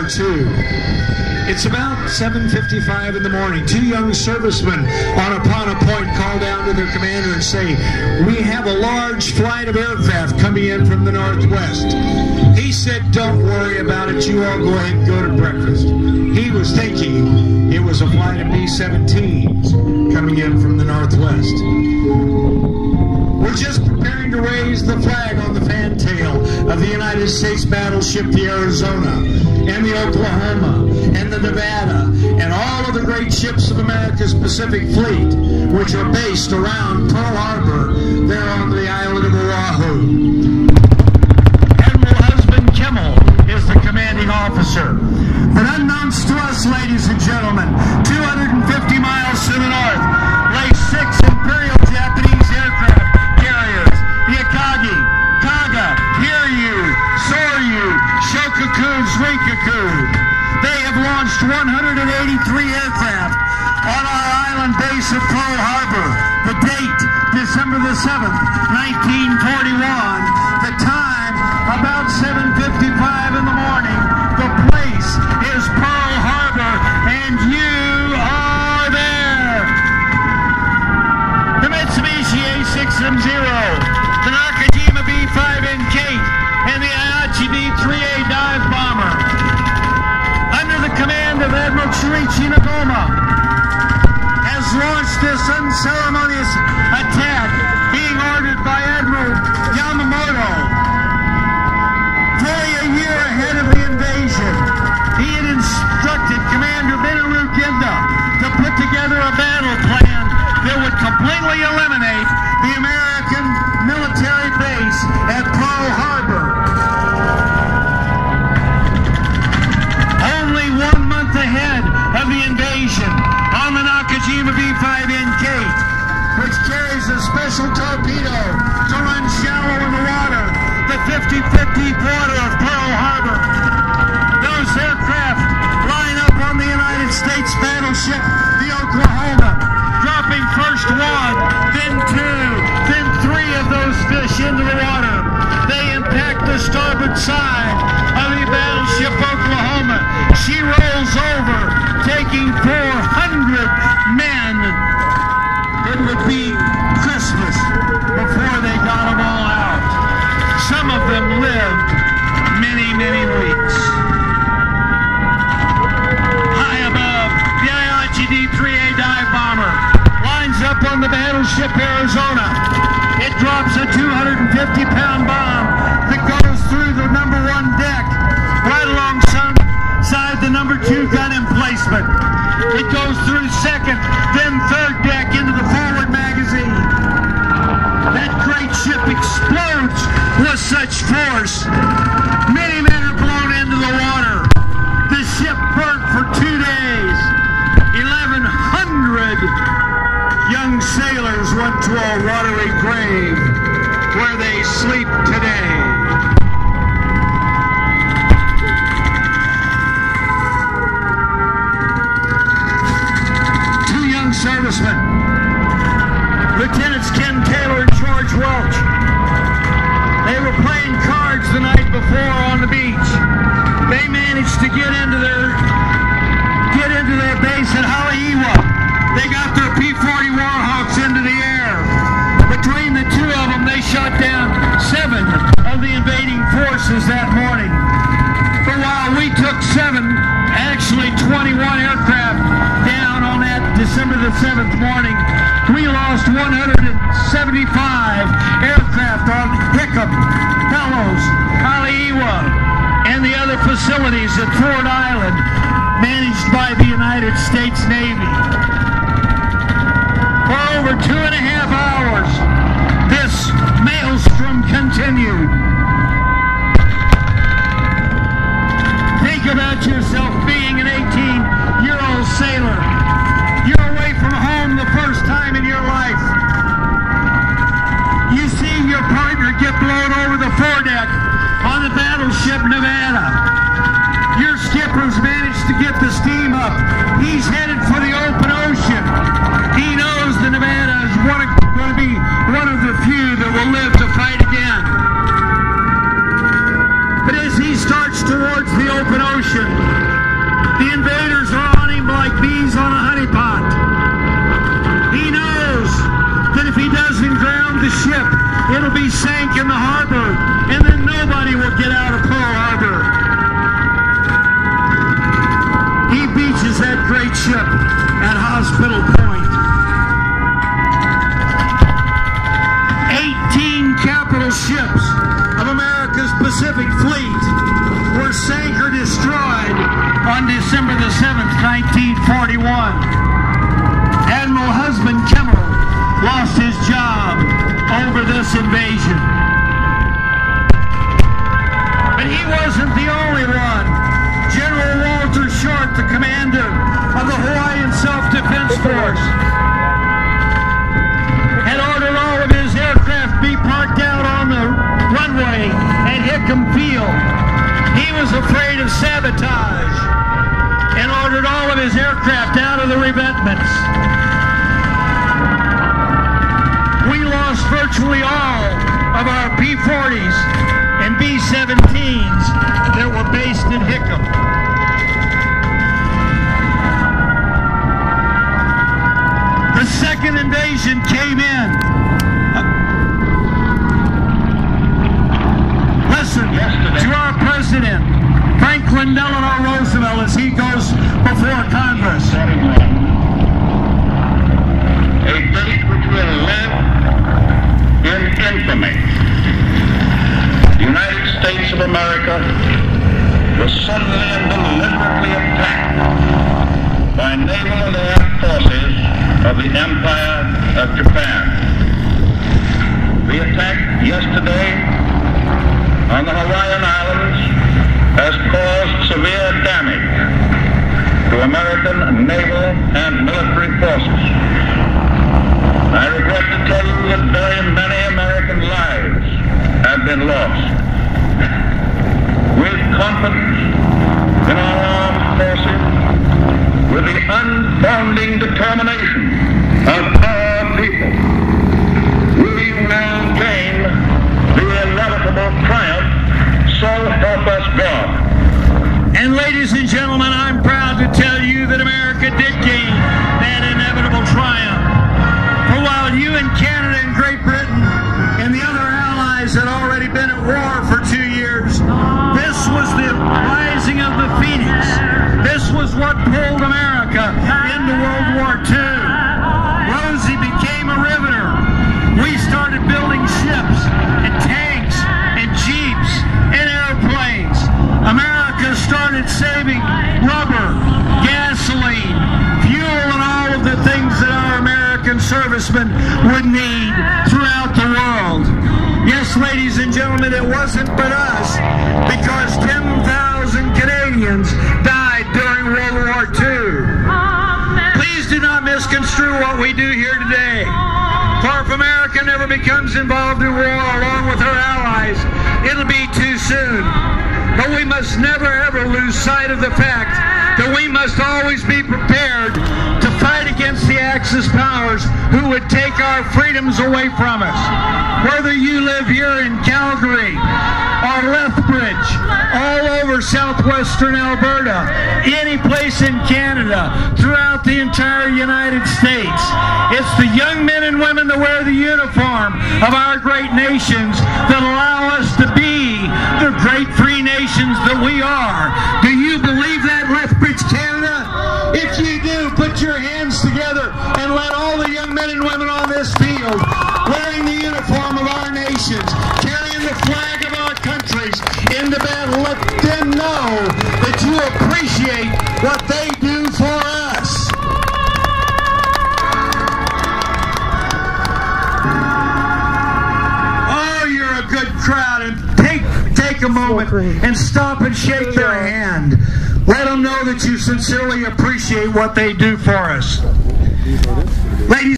War II. It's about 7:55 in the morning. Two young servicemen upon a point call down to their commander and say, "We have a large flight of aircraft coming in from the northwest." He said, "Don't worry about it. You all go ahead and go to breakfast." He was thinking it was a flight of B-17s coming in from the northwest. We're just preparing to raise the flag on the fantail of the United States battleship, the Arizona, and the Oklahoma, and the Nevada, and all of the great ships of America's Pacific Fleet, which are based around Pearl Harbor, there on the island of Oahu. Admiral Husband Kimmel is the commanding officer. But unknowns to us, ladies and gentlemen, 250 miles to the north lay 6 Imperial Japanese aircraft carriers, the Akagi, Kaga, Hiryu, Soryu, Shokaku, Zuikaku. They have launched 183 aircraft on our island base at Pearl Harbor. The date, December the 7th, 1941. The time, about 7:55 in the morning. The place is Pearl Harbor, and you are there. The Mitsubishi A6M0, the Nakajima B-5NK, and the Aichi D-3A dive bomber, under the command of Admiral Shinichi Nagoma, has launched this unceremonious attack, being ordered by Admiral Yamamoto. Fully a year ahead of the invasion, he had instructed Commander Minoru Genda to put together a battle plan that would completely eliminate the American military base at Pearl Harbor. Only 1 month ahead of the invasion, on the Nakajima B-5NK, which carries a special torpedo to run shallow in the water, the 50-50 border of Pearl Harbor. Those aircraft line up on the United States battleship, the Oklahoma, dropping first 1, then 2, then 3 of those fish into the water. They impact the starboard side of the battleship Oklahoma. She rolls over, taking 400 men. It would be Christmas before they got them all out. Some of them lived many, many weeks. High above, the Aichi D-3A dive bomber lines up on the battleship Arizona. It drops a 250-pound bomb that goes through the number 1 deck, right alongside the number 2 gun emplacement. It goes through 2nd, then 3rd deck into the forward magazine. That great ship explodes with such force. Many men are blown into the water. The ship burnt for 2 days. 1,100 young sailors went to a watery grave where they sleep today. Two young servicemen, Lieutenants Ken Taylor and George Welch. They were playing cards the night before on the beach. They managed to get into their base at Haleiwa. They got their P-40 Warhawks into the air. Between the two of them, they shot down 7 of the invading forces that morning. But while we took 7, actually 21 aircraft down on that December the 7th morning, we lost 175 aircraft on Hickam, Fellows, Haleiwa, and the other facilities at Ford Island, managed by the United States Navy. For over 2.5 hours, this maelstrom continued. Think about yourself being an 18-year-old sailor. You're away from home the first time in your life. You see your partner get blown over the foredeck on the battleship Nevada. Your skipper's managed to get the steam up. He's headed for the open ocean. He knows the Nevada is going to be one of the few that will live to fight again. But as he starts towards the open ocean, The invaders are on him like bees on a honeypot. He knows that if he doesn't ground the ship, it'll be sank in the harbor, and then nobody will get out of Pearl Harbor. He beaches that great ship at Hospital Point. 18 capital ships of America's Pacific Fleet were sank or destroyed on December the 7th, 1941. Admiral Husband Kimmel lost his job over this invasion. But he wasn't the only one. General Walter Short, the commander of the Hawaiian Self-Defense Force, had ordered all of his aircraft be parked out on the runway at Hickam Field. He was afraid of sabotage and ordered all of his aircraft out of the revetments. We lost virtually all of our P-40s and B-17s that were based in Hickam. The second invasion came in. Listen to our president, Franklin Delano Roosevelt, as he goes before Congress. A date which will live in infamy. The United States of America was suddenly and deliberately attacked by naval and air forces of the Empire of Japan. The attack yesterday on the Hawaiian Islands has caused severe damage to American naval and military forces. I regret to tell you that very many American lives have been lost. With confidence in our armed forces, with the unbounding determination of our people, we will gain the inevitable triumph, so help us God. And ladies and gentlemen, I'm proud to tell you that America did gain that inevitable triumph. For while you and Canada and Great Britain and the other allies had already been at war for 2 years, this was the rising of the Phoenix. This was what pulled America into World War II. Rosie became a riveter. We started building ships and tanks and jeeps and airplanes. America started saving rubber, gasoline, fuel, and all of the things that our American servicemen would need throughout the world. Yes, ladies and gentlemen, it wasn't but us, because 10,000 Canadians died during World War II. Please do not misconstrue what we do here today. For if America never becomes involved in war along with her allies, it'll be too soon. But we must never ever lose sight of the fact that we must always be prepared to fight against the Axis powers who would take our freedoms away from us. Whether you live here in Calgary or Lethbridge, all over southwestern Alberta, any place in Canada, throughout the entire United States, it's the young men and women that wear the uniform of our great nations that allow us to be the great free nations that we are. Do you believe that, Lethbridge, Canada? If you do, put your hands together and let all the young men and women on this field, wearing the uniform of our nations, carrying the flag of our countries into battle, let them know that you appreciate what they do for us. Oh, you're a good crowd, and take a moment and stop and shake their hand. Let them know that you sincerely appreciate what they do for us. Ladies